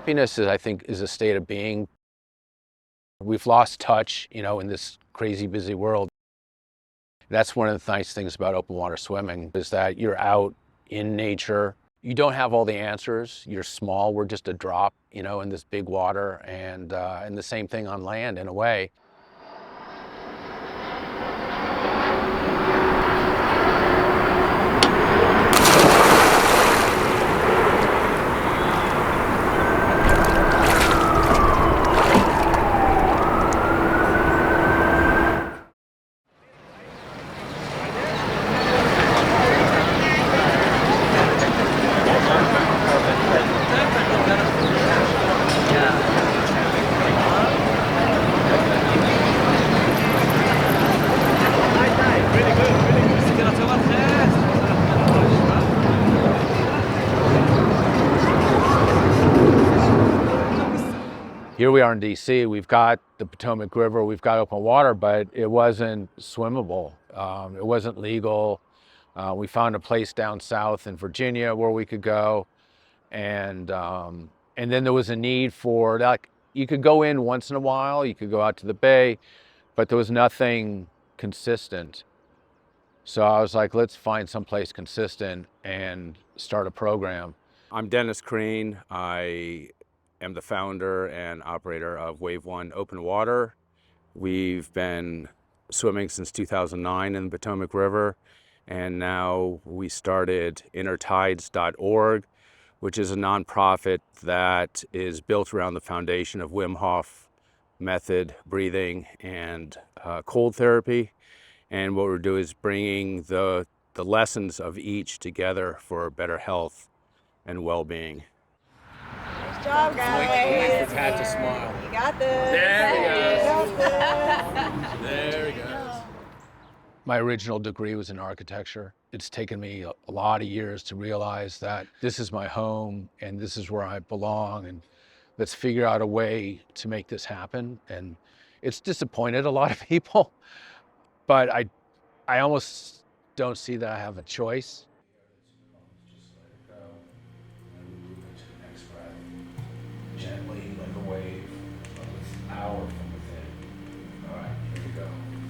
Happiness is, I think, is a state of being. We've lost touch, in this crazy busy world. That's one of the nice things about open water swimming is that you're out in nature. You don't have all the answers. You're small. We're just a drop, in this big water, and the same thing on land in a way. Here we are in DC, we've got the Potomac River, we've got open water, but it wasn't swimmable. It wasn't legal. We found a place down south in Virginia where we could go. And then there was a need for, like, you could go in once in a while, you could go out to the bay, but there was nothing consistent. So I was like, let's find someplace consistent and start a program. I'm Dennis Crane. I am the founder and operator of Wave One Open Water. We've been swimming since 2009 in the Potomac River, and now we started innertides.org, which is a nonprofit that is built around the foundation of Wim Hof method, breathing, and cold therapy. And what we're doing is bringing the lessons of each together for better health and well-being. Nice job, guys. Wait for Pat to smile. You got this. There he goes. My original degree was in architecture. It's taken me a lot of years to realize that this is my home and this is where I belong, and let's figure out a way to make this happen. And it's disappointed a lot of people, but I almost don't see that I have a choice. Gently, like a wave, with power from within. All right, here we go.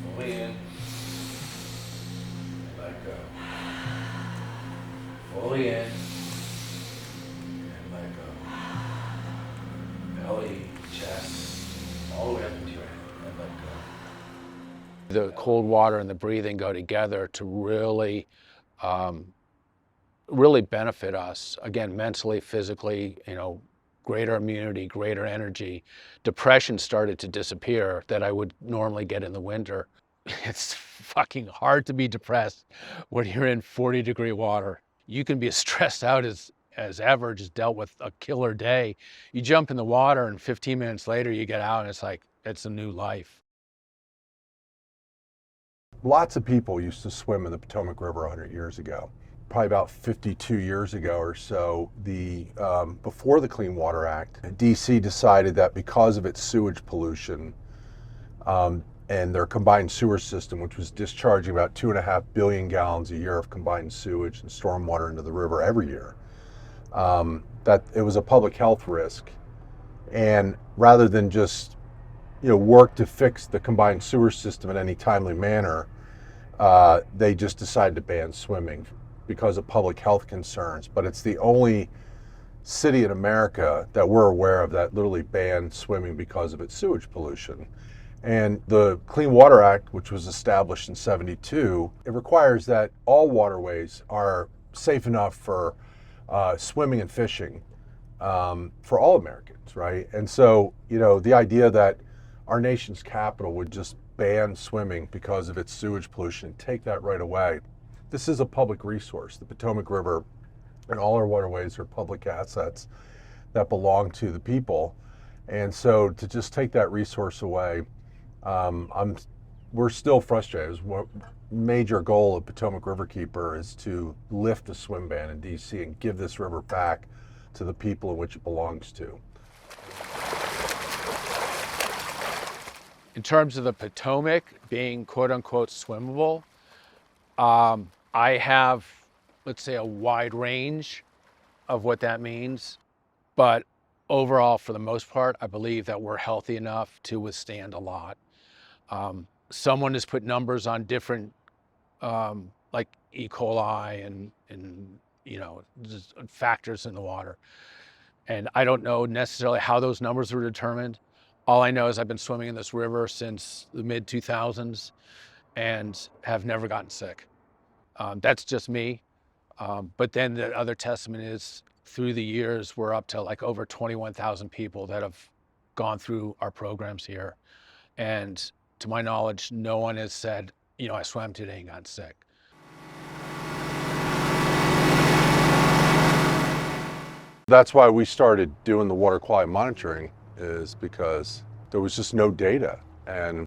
Fully in, and let go. Fully in, and let go. Belly, chest, all the way up into your head, and let go. The cold water and the breathing go together to really, really benefit us, again, mentally, physically, greater immunity, greater energy. Depression started to disappear that I would normally get in the winter. It's fucking hard to be depressed when you're in 40-degree water. You can be as stressed out as ever, just dealt with a killer day. You jump in the water and 15 minutes later you get out and it's like, it's a new life. Lots of people used to swim in the Potomac River 100 years ago. Probably about 52 years ago or so, before the Clean Water Act, DC decided that because of its sewage pollution and their combined sewer system, which was discharging about 2.5 billion gallons a year of combined sewage and stormwater into the river every year, that it was a public health risk. And rather than just work to fix the combined sewer system in any timely manner, they just decided to ban swimming because of public health concerns. But it's the only city in America that we're aware of that literally banned swimming because of its sewage pollution. And the Clean Water Act, which was established in '72, it requires that all waterways are safe enough for swimming and fishing for all Americans, right? And so, the idea that our nation's capital would just ban swimming because of its sewage pollution, take that right away. This is a public resource. The Potomac River and all our waterways are public assets that belong to the people. And so to just take that resource away, we're still frustrated. Major goal of Potomac Riverkeeper is to lift the swim ban in DC and give this river back to the people in which it belongs to. In terms of the Potomac being quote unquote swimmable, I have, let's say, a wide range of what that means, but overall, for the most part, I believe that we're healthy enough to withstand a lot. Someone has put numbers on different, like E. coli and just factors in the water. And I don't know necessarily how those numbers were determined. All I know is I've been swimming in this river since the mid 2000s and have never gotten sick. That's just me. But then the other testament is through the years, we're up to like over 21,000 people that have gone through our programs here. And to my knowledge, no one has said, I swam today and got sick. That's why we started doing the water quality monitoring, is because there was just no data. And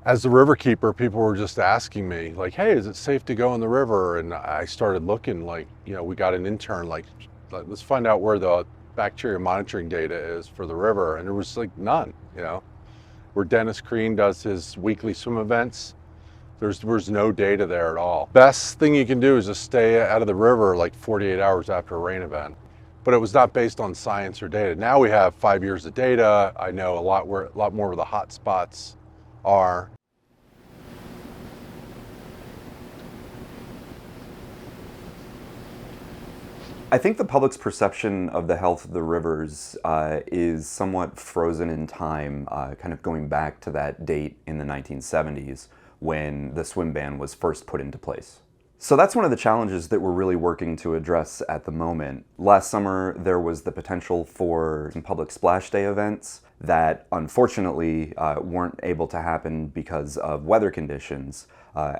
as the river keeper, people were just asking me like, hey, is it safe to go in the river? And I started looking like, we got an intern, like, let's find out where the bacteria monitoring data is for the river. And there was like none, where Dennis Crean does his weekly swim events. There was no data there at all. Best thing you can do is just stay out of the river like 48 hours after a rain event. But it was not based on science or data. Now we have 5 years of data. I know a lot more where the hot spots are. I think the public's perception of the health of the rivers is somewhat frozen in time, kind of going back to that date in the 1970s when the swim ban was first put into place. So that's one of the challenges that we're really working to address at the moment. Last summer, there was the potential for some public splash day events that unfortunately weren't able to happen because of weather conditions.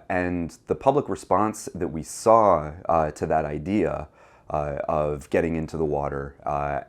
And the public response that we saw to that idea of getting into the water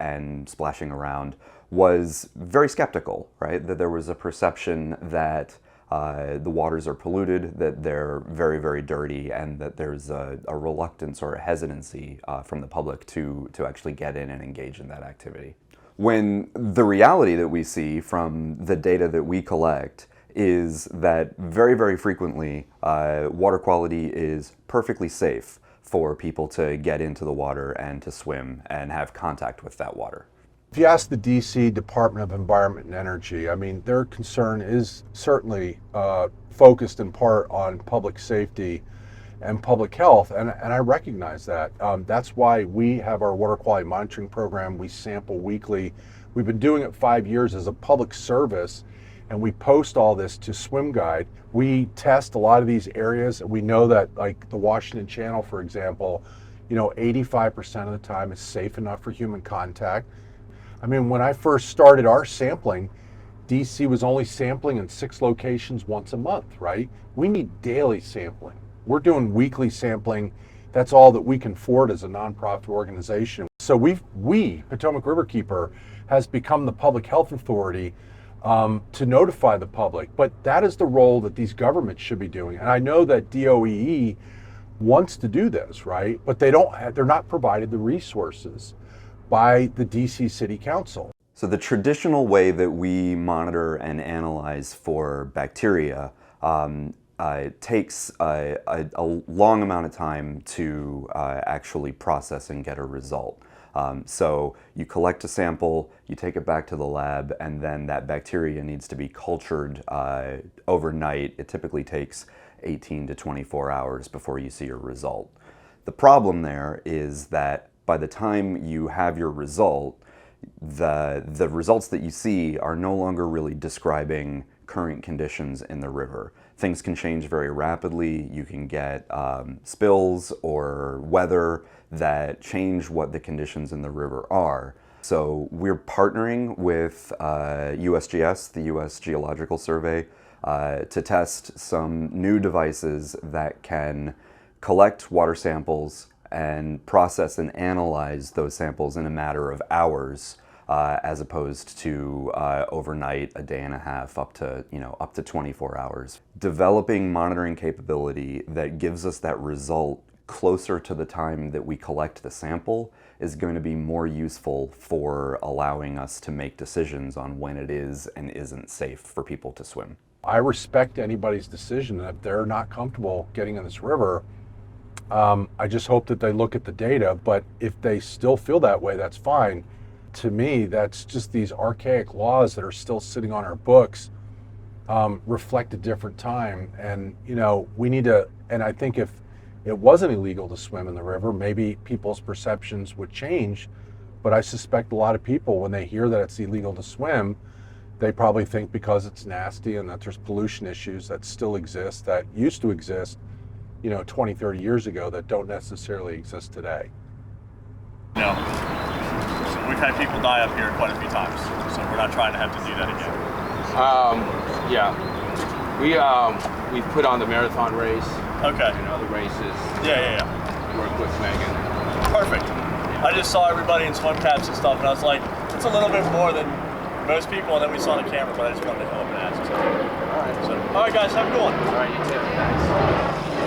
and splashing around was very skeptical, right? That there was a perception that the waters are polluted, that they're very, very dirty, and that there's a reluctance or a hesitancy from the public to actually get in and engage in that activity. When the reality that we see from the data that we collect is that very, very frequently water quality is perfectly safe for people to get into the water and to swim and have contact with that water. If you ask the DC Department of Environment and Energy, their concern is certainly focused in part on public safety and public health, and I recognize that. That's why we have our water quality monitoring program. We sample weekly. We've been doing it 5 years as a public service, and we post all this to Swim Guide. We test a lot of these areas. We know that, like the Washington Channel, for example, 85% of the time is safe enough for human contact. When I first started our sampling, DC was only sampling in 6 locations once a month, right? We need daily sampling. We're doing weekly sampling. That's all that we can afford as a nonprofit organization. So we, Potomac River Keeper, has become the public health authority to notify the public. But that is the role that these governments should be doing. And I know that DOEE wants to do this, right? But they're not provided the resources by the DC City Council. So the traditional way that we monitor and analyze for bacteria takes a long amount of time to actually process and get a result. So you collect a sample, you take it back to the lab, and then that bacteria needs to be cultured overnight. It typically takes 18 to 24 hours before you see your result. The problem there is that by the time you have your result, the results that you see are no longer really describing current conditions in the river. Things can change very rapidly. You can get spills or weather that change what the conditions in the river are. So we're partnering with USGS, the US Geological Survey, to test some new devices that can collect water samples and process and analyze those samples in a matter of hours, as opposed to overnight, a day and a half, up to 24 hours. Developing monitoring capability that gives us that result closer to the time that we collect the sample is going to be more useful for allowing us to make decisions on when it is and isn't safe for people to swim. I respect anybody's decision. If they're not comfortable getting in this river, I just hope that they look at the data, but if they still feel that way, that's fine. to me, that's just these archaic laws that are still sitting on our books, reflect a different time. And, you know, we need to, and I think if it wasn't illegal to swim in the river, maybe people's perceptions would change. But I suspect a lot of people, when they hear that it's illegal to swim, they probably think because it's nasty and that there's pollution issues that still exist, that used to exist, you know, 20, 30 years ago, that don't necessarily exist today. No. So we've had people die up here quite a few times, so we're not trying to have to do that again. Yeah. We put on the marathon race. Okay. And other races. Yeah. Work with Megan. Perfect. I just saw everybody in swim caps and stuff, and I was like, it's a little bit more than most people that we saw on the camera, but I just wanted to come up and ask. So. All right, guys, have a good one. All right, you too. Thanks.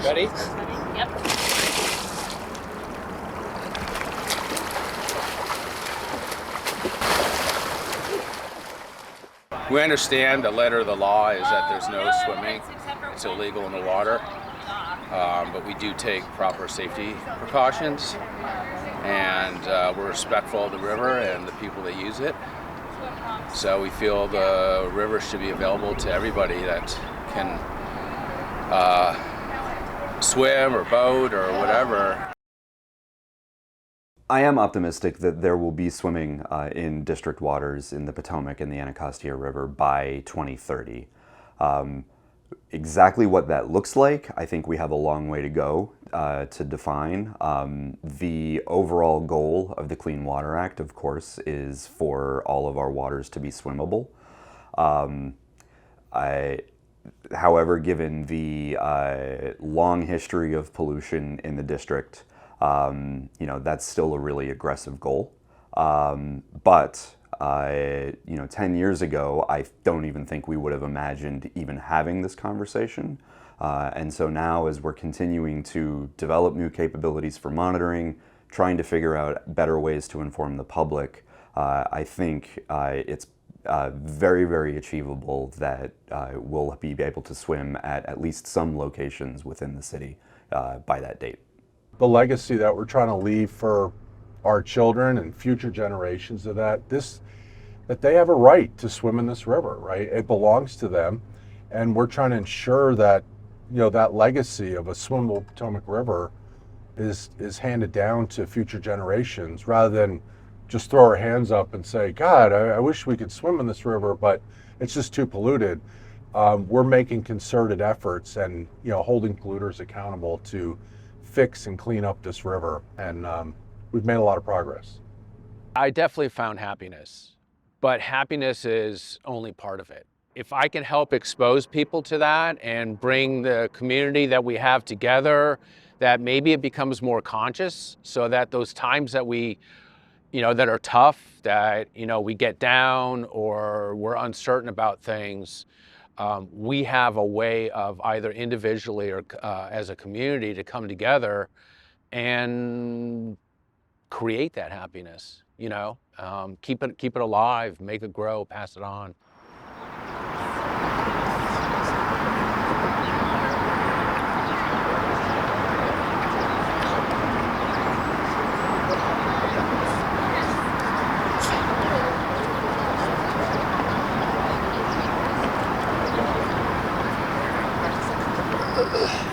Ready? Yep. We understand the letter of the law is that there's no swimming. It's illegal in the water. But we do take proper safety precautions, and we're respectful of the river and the people that use it. So we feel the river should be available to everybody that can swim or boat or whatever. I am optimistic that there will be swimming in district waters in the Potomac and the Anacostia River by 2030. Exactly what that looks like, I think we have a long way to go to define. The overall goal of the Clean Water Act, of course, is for all of our waters to be swimmable. However, given the long history of pollution in the district, you know, that's still a really aggressive goal. But you know, 10 years ago, I don't even think we would have imagined even having this conversation. And so now, as we're continuing to develop new capabilities for monitoring, trying to figure out better ways to inform the public, I think it's very, very achievable that we'll be able to swim at least some locations within the city by that date. The legacy that we're trying to leave for our children and future generations of that they have a right to swim in this river, right? It belongs to them, and we're trying to ensure that, you know, that legacy of a swimmable Potomac River is handed down to future generations, rather than just throw our hands up and say, God, I wish we could swim in this river, but it's just too polluted. We're making concerted efforts and, you know, holding polluters accountable to fix and clean up this river, and we've made a lot of progress. I definitely found happiness, but happiness is only part of it. If I can help expose people to that and bring the community that we have together, that maybe it becomes more conscious, so that those times that we, you know, that are tough, that, you know, we get down or we're uncertain about things, we have a way of either individually or as a community to come together and create that happiness, you know, keep it alive, make it grow, pass it on. Ugh.